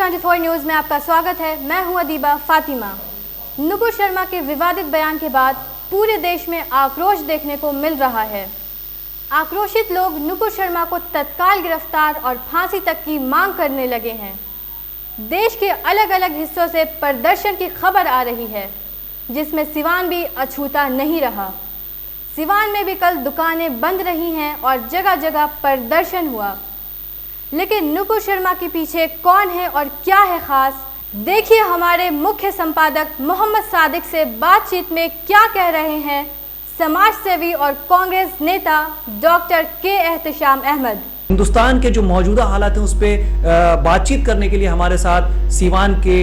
24 news में आपका स्वागत है। मैं हूं अदीबा फातिमा। नुपुर शर्मा के विवादित बयान के बाद पूरे देश में आक्रोश देखने को मिल रहा है। आक्रोशित लोग नुपुर शर्मा को तत्काल गिरफ्तार और फांसी तक की मांग करने लगे हैं। देश के अलग अलग हिस्सों से प्रदर्शन की खबर आ रही है, जिसमें सिवान भी अछूता नहीं रहा। सिवान में भी कल दुकानें बंद रही हैं और जगह जगह प्रदर्शन हुआ। लेकिन नुपुर शर्मा के पीछे कौन है और क्या है खास, देखिए हमारे मुख्य संपादक मोहम्मद सादिक से बातचीत में क्या कह रहे हैं समाज सेवी और कांग्रेस नेता डॉक्टर के एहतशाम अहमद। हिंदुस्तान के जो मौजूदा हालात हैं उस पर बातचीत करने के लिए हमारे साथ सीवान के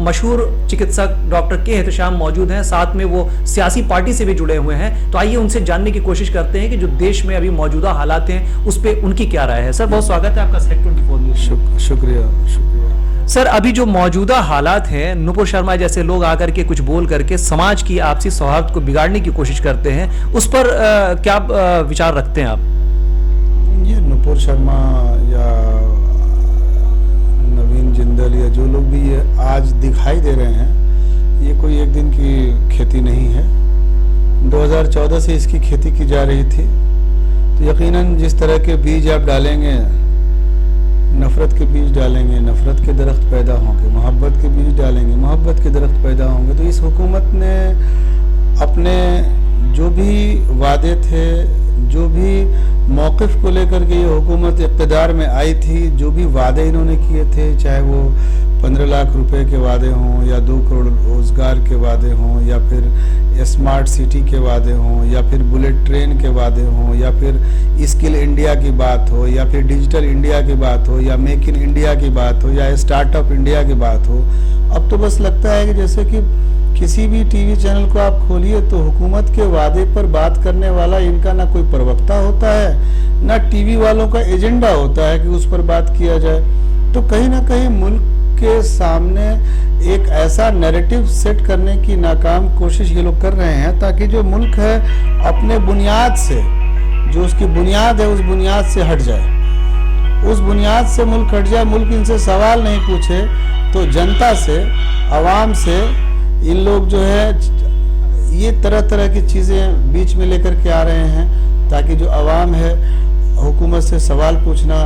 मशहूर चिकित्सक डॉक्टर के एहतशाम मौजूद हैं। साथ में वो सियासी पार्टी से भी जुड़े हुए हैं। तो आइए उनसे जानने की कोशिश करते हैं कि जो देश में अभी मौजूदा हालात हैं उस पर उनकी क्या राय है। सर, बहुत स्वागत है आपका सेलेक्ट 24 न्यूज़। शुक्रिया। सर, अभी जो मौजूदा हालात हैं, नुपुर शर्मा जैसे लोग आकर के कुछ बोल करके समाज की आपसी सौहार्द को बिगाड़ने की कोशिश करते हैं, उस पर क्या विचार रखते हैं आप? ये नुपुर शर्मा या नवीन जिंदल या जो लोग भी ये आज दिखाई दे रहे हैं, ये कोई एक दिन की खेती नहीं है। 2014 से इसकी खेती की जा रही थी। तो यकीनन जिस तरह के बीज आप डालेंगे, नफरत के बीज डालेंगे, नफरत के दरख्त पैदा होंगे। मोहब्बत के बीज डालेंगे, मोहब्बत के दरख्त पैदा होंगे। तो इस हुकूमत ने अपने जो भी वादे थे, जो भी मौक़िफ़ को लेकर के ये हुकूमत इक़्तिदार में आई थी, जो भी वादे इन्होंने किए थे, चाहे वो 15 लाख रुपए के वादे हों या 2 करोड़ रोज़गार के वादे हों या फिर स्मार्ट सिटी के वादे हों या फिर बुलेट ट्रेन के वादे हों या फिर स्किल इंडिया की बात हो या फिर डिजिटल इंडिया की बात हो या मेक इन इंडिया की बात हो या स्टार्टअप इंडिया की बात हो, अब तो बस लगता है कि जैसे कि किसी भी टीवी चैनल को आप खोलिए तो हुकूमत के वादे पर बात करने वाला इनका ना कोई प्रवक्ता होता है, ना टीवी वालों का एजेंडा होता है कि उस पर बात किया जाए। तो कहीं ना कहीं मुल्क के सामने एक ऐसा नैरेटिव सेट करने की नाकाम कोशिश ये लोग कर रहे हैं ताकि जो मुल्क है अपने बुनियाद से, जो उसकी बुनियाद है उस बुनियाद से हट जाए। उस बुनियाद से मुल्क हट जाए, मुल्क इनसे सवाल नहीं पूछे तो जनता से, आवाम से इन लोग जो है ये तरह तरह की चीज़ें बीच में लेकर के आ रहे हैं ताकि जो आवाम है हुकूमत से सवाल पूछना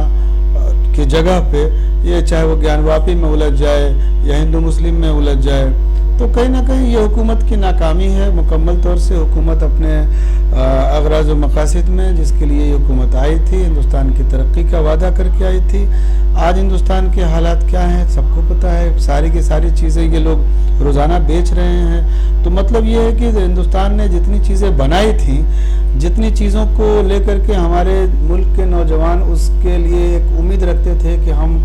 की जगह पे ये चाहे वो ज्ञानवापी में उलझ जाए या हिंदू मुस्लिम में उलझ जाए। तो कहीं ना कहीं ये हुकूमत की नाकामी है मुकम्मल तौर से। हुकूमत अपने अगराज़ व मकासद में जिसके लिए ये हुकूमत आई थी, हिंदुस्तान की तरक्की का वादा करके आई थी। आज हिंदुस्तान के हालात क्या हैं सबको पता है। सारी की सारी चीज़ें ये लोग रोज़ाना बेच रहे हैं। तो मतलब ये है कि हिंदुस्तान ने जितनी चीज़ें बनाई थी, जितनी चीज़ों को लेकर के हमारे मुल्क के नौजवान उसके लिए एक उम्मीद रखते थे कि हम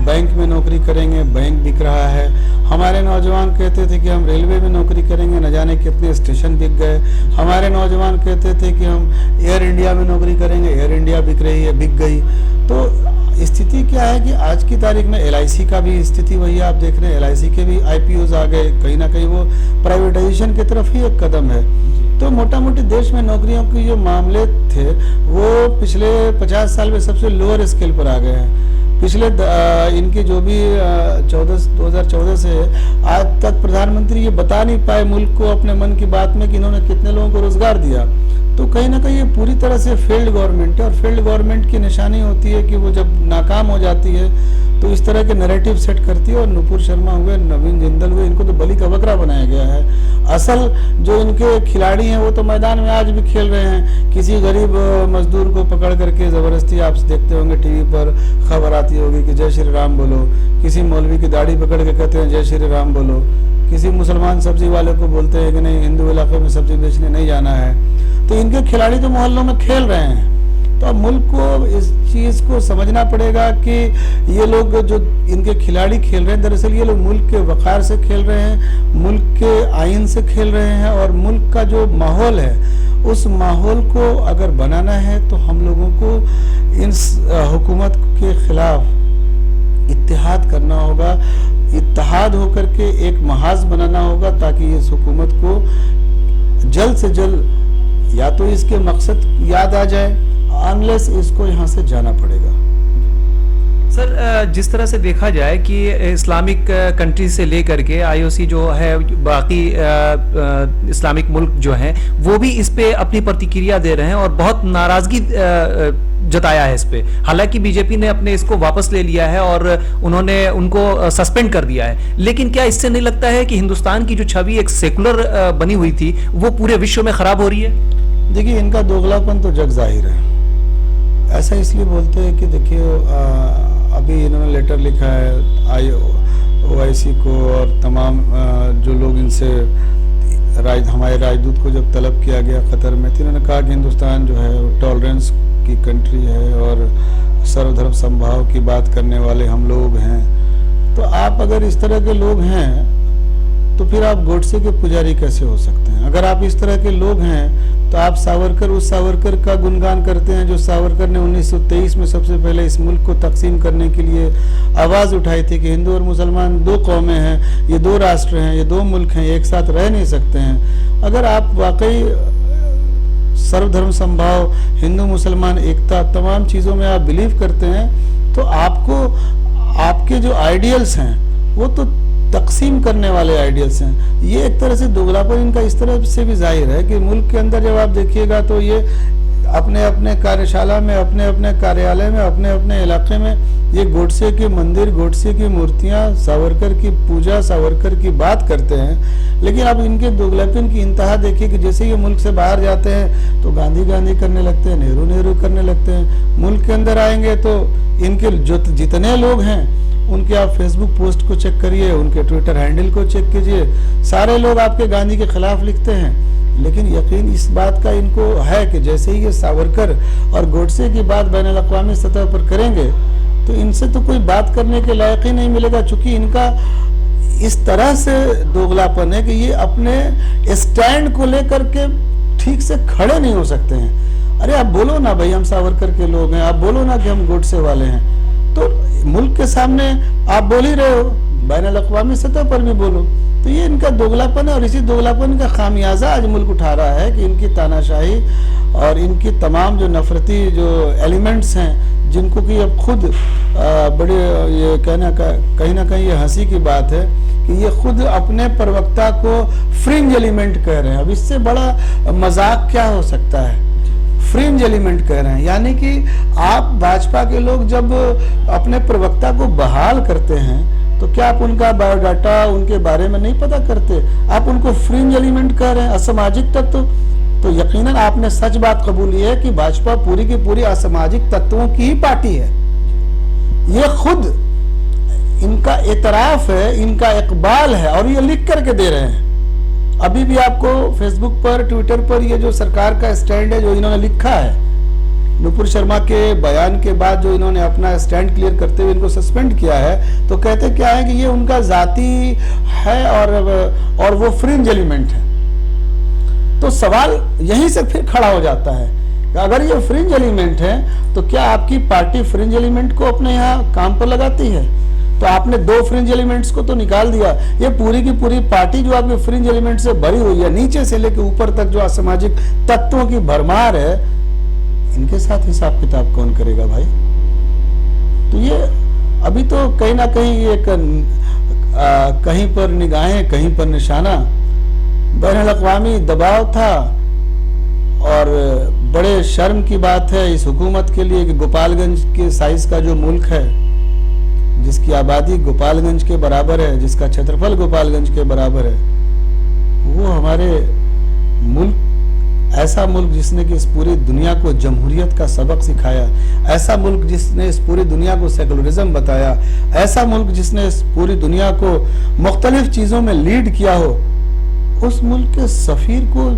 बैंक में नौकरी करेंगे, बैंक बिक रहा है। हमारे नौजवान कहते थे कि हम रेलवे में नौकरी करेंगे, न जाने कितने स्टेशन बिक गए। हमारे नौजवान कहते थे कि हम एयर इंडिया में नौकरी करेंगे, एयर इंडिया बिक रही है, बिक गई। तो स्थिति क्या है कि आज की तारीख में LIC का भी स्थिति वही आप देख रहे हैं। LIC के भी IPOs आ गए। कहीं ना कहीं वो प्राइवेटाइजेशन की तरफ ही एक कदम है। तो मोटा मोटी देश में नौकरियों के जो मामले थे वो पिछले 50 साल में सबसे लोअर स्केल पर आ गए हैं। पिछले इनके जो भी 2014 से आज तक प्रधानमंत्री ये बता नहीं पाए मुल्क को अपने मन की बात में कि इन्होंने कितने लोगों को रोजगार दिया। तो कहीं ना कहीं ये पूरी तरह से फेल्ड गवर्नमेंट है और फेल्ड गवर्नमेंट की निशानी होती है कि वो जब नाकाम हो जाती है तो इस तरह के नैरेटिव सेट करती है। और नुपुर शर्मा हुए, नवीन जिंदल हुए, इनको तो बलि का बकरा बनाया गया है। असल जो इनके खिलाड़ी हैं वो तो मैदान में आज भी खेल रहे हैं। किसी गरीब मजदूर को पकड़ करके ज़बरदस्ती, आप देखते होंगे टीवी पर खबर आती होगी कि जय श्री राम बोलो। किसी मौलवी की दाढ़ी पकड़ के कहते हैं जय श्री राम बोलो। किसी मुसलमान सब्जी वाले को बोलते हैं कि नहीं, हिंदू इलाके में सब्जी बेचने नहीं जाना है। तो इनके खिलाड़ी तो मोहल्लों में खेल रहे हैं। तो अब मुल्क को इस चीज़ को समझना पड़ेगा कि ये लोग जो इनके खिलाड़ी खेल रहे हैं, दरअसल ये लोग मुल्क के वक़ार से खेल रहे हैं, मुल्क के आइन से खेल रहे हैं। और मुल्क का जो माहौल है उस माहौल को अगर बनाना है तो हम लोगों को इन हुकूमत के खिलाफ इत्तेहाद करना होगा। इत्तेहाद होकर के एक महाज बनाना होगा ताकि इस हुकूमत को जल्द से जल्द या तो इसके मकसद याद आ जाए, अनलेस इसको यहाँ से जाना पड़ेगा। सर, जिस तरह से देखा जाए कि इस्लामिक कंट्री से लेकर के आईओसी जो है, बाकी इस्लामिक मुल्क जो हैं, वो भी इस पे अपनी प्रतिक्रिया दे रहे हैं और बहुत नाराजगी जताया है इस पे। हालांकि बीजेपी ने अपने इसको वापस ले लिया है और उन्होंने उनको सस्पेंड कर दिया है, लेकिन क्या इससे नहीं लगता है कि हिंदुस्तान की जो छवि एक सेकुलर बनी हुई थी वो पूरे विश्व में खराब हो रही है? देखिए, इनका दोगलापन तो जग जाहिर है। ऐसा इसलिए बोलते हैं कि देखिए, अभी इन्होंने लेटर लिखा है OIC को और तमाम जो लोग इनसे हमारे राजदूत को जब तलब किया गया कतर में, तो इन्होंने कहा कि हिंदुस्तान जो है वो टॉलरेंस की कंट्री है और सर्वधर्म समभाव की बात करने वाले हम लोग हैं। तो आप अगर इस तरह के लोग हैं तो फिर आप गोडसे के पुजारी कैसे हो सकते हैं? अगर आप इस तरह के लोग हैं तो आप उस सावरकर का गुणगान करते हैं जो सावरकर ने 1923 में सबसे पहले इस मुल्क को तकसीम करने के लिए आवाज़ उठाई थी कि हिंदू और मुसलमान दो कौमें हैं, ये दो राष्ट्र हैं, ये दो मुल्क हैं, एक साथ रह नहीं सकते हैं। अगर आप वाकई सर्वधर्म समभाव, हिंदू मुसलमान एकता, तमाम चीज़ों में आप बिलीव करते हैं तो आपको आपके जो आइडियल्स हैं वो तो तकसीम करने वाले आइडियल्स हैं। ये एक तरह से दोगलापन इनका इस तरह से भी जाहिर है कि मुल्क के अंदर जब आप देखिएगा तो ये अपने अपने कार्यशाला में, अपने अपने कार्यालय में, अपने अपने इलाके में ये गोडसे के मंदिर, गोडसे की मूर्तियां, सावरकर की पूजा, सावरकर की बात करते हैं। लेकिन अब इनके दोगलापन की इंतहा देखिए कि जैसे ये मुल्क से बाहर जाते हैं तो गांधी गांधी करने लगते हैं, नेहरू नेहरू करने लगते हैं। मुल्क के अंदर आएंगे तो इनके जो जितने लोग हैं उनके आप फेसबुक पोस्ट को चेक करिए, उनके ट्विटर हैंडल को चेक कीजिए, सारे लोग आपके गांधी के खिलाफ लिखते हैं। लेकिन यकीन इस बात का इनको है कि जैसे ही ये सावरकर और गोडसे की बात बैनुल अक़वामी सतह पर करेंगे तो इनसे तो कोई बात करने के लायक ही नहीं मिलेगा, चूंकि इनका इस तरह से दोगलापन है कि ये अपने स्टैंड को लेकर के ठीक से खड़े नहीं हो सकते हैं। अरे आप बोलो ना भाई हम सावरकर के लोग हैं, आप बोलो ना कि हम गोडसे वाले हैं, तो मुल्क के सामने आप बोल ही रहे हो, बैनुल अक़वामी सतह पर भी बोलो। तो ये इनका दोगलापन है और इसी दोगलापन का खामियाजा आज मुल्क उठा रहा है कि इनकी तानाशाही और इनकी तमाम जो नफरती जो एलिमेंट्स हैं, जिनको कि अब खुद बड़े ये कहना कहीं ना कहीं ये हंसी की बात है कि ये खुद अपने प्रवक्ता को फ्रिंज एलिमेंट कह रहे हैं। अब इससे बड़ा मजाक क्या हो सकता है? फ्रिंज एलिमेंट कह रहे हैं, यानी कि आप भाजपा के लोग जब अपने प्रवक्ता को बहाल करते हैं तो क्या आप उनका बायोडाटा, उनके बारे में नहीं पता करते? आप उनको फ्रिंज एलिमेंट कह रहे हैं, असामाजिक तत्व। तो यकीनन आपने सच बात कबूली है कि भाजपा पूरी की पूरी असामाजिक तत्वों की ही पार्टी है। ये खुद इनका एतराफ है, इनका इकबाल है और ये लिख करके दे रहे हैं। अभी भी आपको फेसबुक पर, ट्विटर पर ये जो सरकार का स्टैंड है जो इन्होंने लिखा है, नुपुर शर्मा के बयान के बाद जो इन्होंने अपना स्टैंड क्लियर करते हुए इनको सस्पेंड किया है, तो कहते क्या है कि ये उनका जाती है और वो फ्रिंज एलिमेंट है। तो सवाल यहीं से फिर खड़ा हो जाता है कि अगर ये फ्रिंज एलिमेंट है तो क्या आपकी पार्टी फ्रिंज एलिमेंट को अपने यहाँ काम पर लगाती है? तो आपने दो फ्रिंज एलिमेंट्स को तो निकाल दिया, ये पूरी की पूरी पार्टी जो आपके फ्रिंज एलिमेंट से भरी हुई है, नीचे से लेकर ऊपर तक जो असामाजिक तत्वों की भरमार है, इनके साथ हिसाब किताब कौन करेगा भाई? तो ये अभी तो कहीं ना कहीं एक कहीं पर निगाहें, कहीं पर निशाना, बैनुल अक़वामी दबाव था। और बड़े शर्म की बात है इस हुकूमत के लिए कि गोपालगंज के साइज का जो मुल्क है, जिसकी आबादी गोपालगंज के बराबर है, जिसका क्षेत्रफल गोपालगंज के बराबर है, वो हमारे मुल्क, ऐसा मुल्क जिसने कि इस पूरी दुनिया को जमहूरियत का सबक सिखाया, ऐसा मुल्क जिसने इस पूरी दुनिया को सेकुलरिज्म बताया, ऐसा मुल्क जिसने इस पूरी दुनिया को मुख्तलिफ चीज़ों में लीड किया हो, उस मुल्क के सफीर को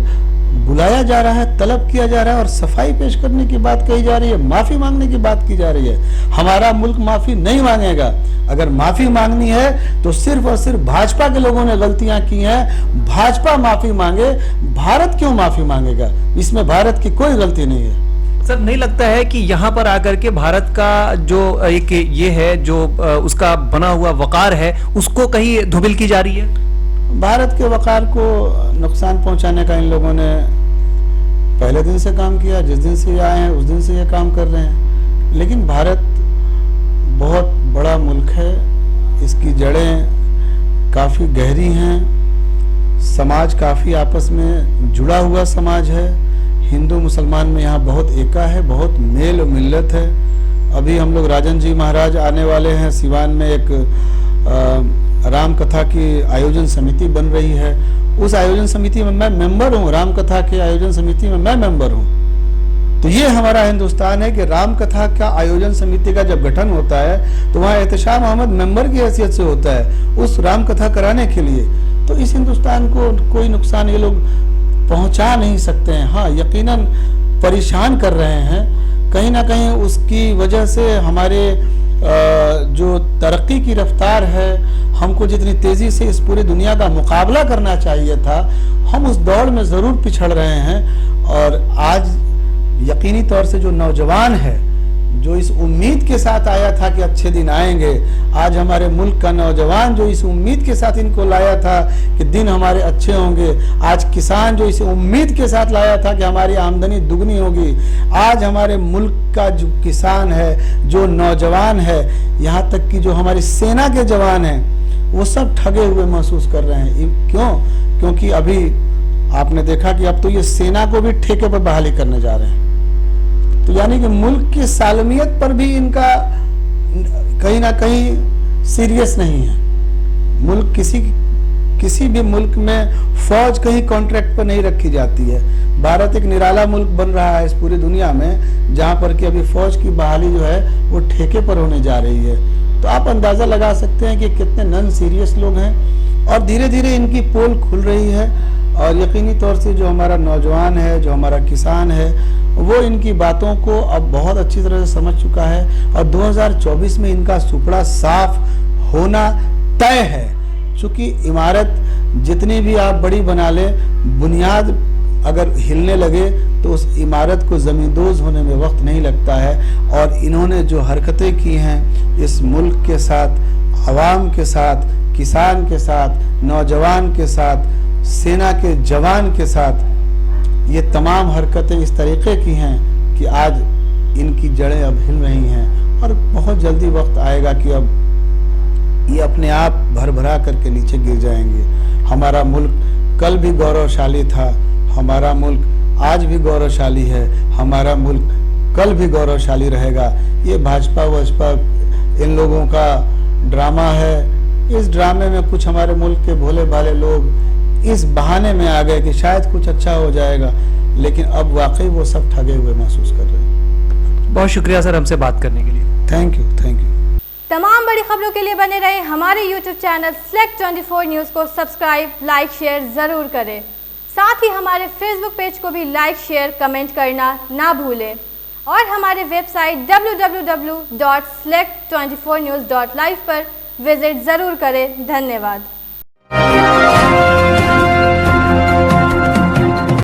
बुलाया जा रहा है, तलब किया जा रहा है और सफाई पेश करने की बात कही जा रही है, माफी मांगने की बात की जा रही है। हमारा मुल्क माफी नहीं मांगेगा। अगर माफी मांगनी है तो सिर्फ और सिर्फ भाजपा के लोगों ने गलतियां की हैं, भाजपा माफी मांगे, भारत क्यों माफी मांगेगा? इसमें भारत की कोई गलती नहीं है। सर, नहीं लगता है कि यहाँ पर आकर के भारत का जो एक ये है, जो उसका बना हुआ वकार है, उसको कहीं धुबिल की जा रही है? भारत के वकार को नुकसान पहुंचाने का इन लोगों ने पहले दिन से काम किया, जिस दिन से ये आए हैं उस दिन से ये काम कर रहे हैं। लेकिन भारत बहुत बड़ा मुल्क है, इसकी जड़ें काफ़ी गहरी हैं, समाज काफ़ी आपस में जुड़ा हुआ समाज है। हिंदू मुसलमान में यहाँ बहुत एका है, बहुत मेल और मिल्लत है। अभी हम लोग राजन जी महाराज आने वाले हैं, सिवान में एक राम कथा की आयोजन समिति बन रही है। उस आयोजन समिति में मैं मेंबर हूँ, राम कथा के आयोजन समिति में मैं मेंबर हूँ। तो ये हमारा हिंदुस्तान है कि राम कथा का आयोजन समिति का जब गठन होता है तो वहाँ एहतशाम अहमद मेंबर की हैसियत से होता है उस राम कथा कराने के लिए। तो इस हिंदुस्तान को कोई नुकसान ये लोग पहुंचा नहीं सकते हैं। हाँ, यकीनन परेशान कर रहे हैं, कहीं ना कहीं उसकी वजह से हमारे जो तरक्की की रफ्तार है, हमको जितनी तेजी से इस पूरी दुनिया का मुकाबला करना चाहिए था, हम उस दौड़ में जरूर पिछड़ रहे हैं। और आज यकीनी तौर से जो नौजवान है, जो इस उम्मीद के साथ आया था कि अच्छे दिन आएंगे, आज हमारे मुल्क का नौजवान जो इस उम्मीद के साथ इनको लाया था कि दिन हमारे अच्छे होंगे, आज किसान जो इस उम्मीद के साथ लाया था कि हमारी आमदनी दुगनी होगी, आज हमारे मुल्क का जो किसान है, जो नौजवान है, यहाँ तक कि जो हमारी सेना के जवान हैं, वो सब ठगे हुए महसूस कर रहे हैं। क्यों? क्योंकि अभी आपने देखा कि अब तो ये सेना को भी ठेके पर बहाली करने जा रहे हैं। तो यानी कि मुल्क की सालमियत पर भी इनका कहीं ना कहीं सीरियस नहीं है। मुल्क किसी भी मुल्क में फौज कहीं कॉन्ट्रैक्ट पर नहीं रखी जाती है। भारत एक निराला मुल्क बन रहा है इस पूरी दुनिया में, जहां पर कि अभी फौज की बहाली जो है वो ठेके पर होने जा रही है। तो आप अंदाजा लगा सकते हैं कि कितने नॉन सीरियस लोग हैं। और धीरे धीरे इनकी पोल खुल रही है और यकीनी तौर से जो हमारा नौजवान है, जो हमारा किसान है, वो इनकी बातों को अब बहुत अच्छी तरह से समझ चुका है। और 2024 में इनका सुपड़ा साफ होना तय है। चूंकि इमारत जितनी भी आप बड़ी बना ले, बुनियाद अगर हिलने लगे तो उस इमारत को ज़मींदोज़ होने में वक्त नहीं लगता है। और इन्होंने जो हरकतें की हैं इस मुल्क के साथ, अवाम के साथ, किसान के साथ, नौजवान के साथ, सेना के जवान के साथ, ये तमाम हरकतें इस तरीके की हैं कि आज इनकी जड़ें अब हिल रही हैं। और बहुत जल्दी वक्त आएगा कि अब ये अपने आप भरभरा करके नीचे गिर जाएंगे। हमारा मुल्क कल भी गौरवशाली था, हमारा मुल्क आज भी गौरवशाली है, हमारा मुल्क कल भी गौरवशाली रहेगा। ये भाजपा इन लोगों का ड्रामा है। इस ड्रामे में कुछ हमारे मुल्क के भोले भाले लोग इस बहाने में आ गए कि शायद कुछ अच्छा हो जाएगा, लेकिन अब वाकई वो सब ठगे हुए महसूस कर रहे हैं। बहुत शुक्रिया सर हमसे बात करने के लिए। Thank you, thank you. तमाम बड़ी खबरों के लिए बने रहे हमारे YouTube चैनल Select 24 न्यूज़ को सब्सक्राइब, लाइक, शेयर ज़रूर करें। साथ ही हमारे Facebook पेज को भी लाइक, शेयर, कमेंट करना ना भूलें और हमारे वेबसाइट www.select24news.live पर विजिट ज़रूर करें। धन्यवाद।